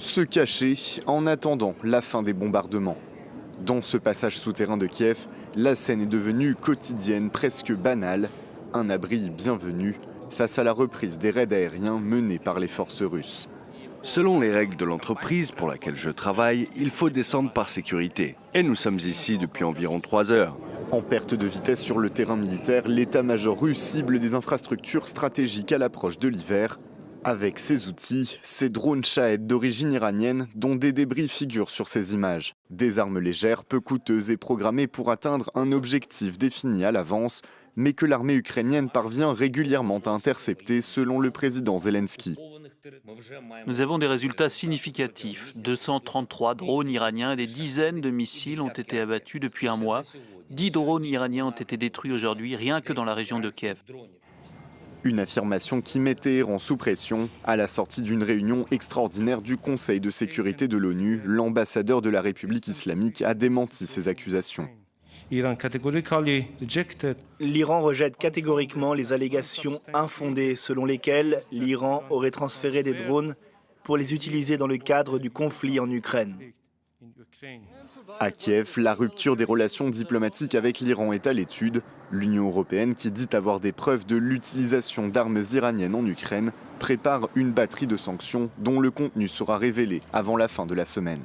Se cacher en attendant la fin des bombardements. Dans ce passage souterrain de Kiev, la scène est devenue quotidienne, presque banale. Un abri bienvenu face à la reprise des raids aériens menés par les forces russes. Selon les règles de l'entreprise pour laquelle je travaille, il faut descendre par sécurité. Et nous sommes ici depuis environ 3 heures. En perte de vitesse sur le terrain militaire, l'état-major russe cible des infrastructures stratégiques à l'approche de l'hiver. Avec ces outils, ces drones Shahed d'origine iranienne dont des débris figurent sur ces images. Des armes légères, peu coûteuses et programmées pour atteindre un objectif défini à l'avance, mais que l'armée ukrainienne parvient régulièrement à intercepter selon le président Zelensky. Nous avons des résultats significatifs. 233 drones iraniens et des dizaines de missiles ont été abattus depuis un mois. 10 drones iraniens ont été détruits aujourd'hui, rien que dans la région de Kiev. Une affirmation qui met Téhéran sous pression. À la sortie d'une réunion extraordinaire du Conseil de sécurité de l'ONU, l'ambassadeur de la République islamique a démenti ces accusations. L'Iran rejette catégoriquement les allégations infondées selon lesquelles l'Iran aurait transféré des drones pour les utiliser dans le cadre du conflit en Ukraine. À Kiev, la rupture des relations diplomatiques avec l'Iran est à l'étude. L'Union européenne, qui dit avoir des preuves de l'utilisation d'armes iraniennes en Ukraine, prépare une batterie de sanctions dont le contenu sera révélé avant la fin de la semaine.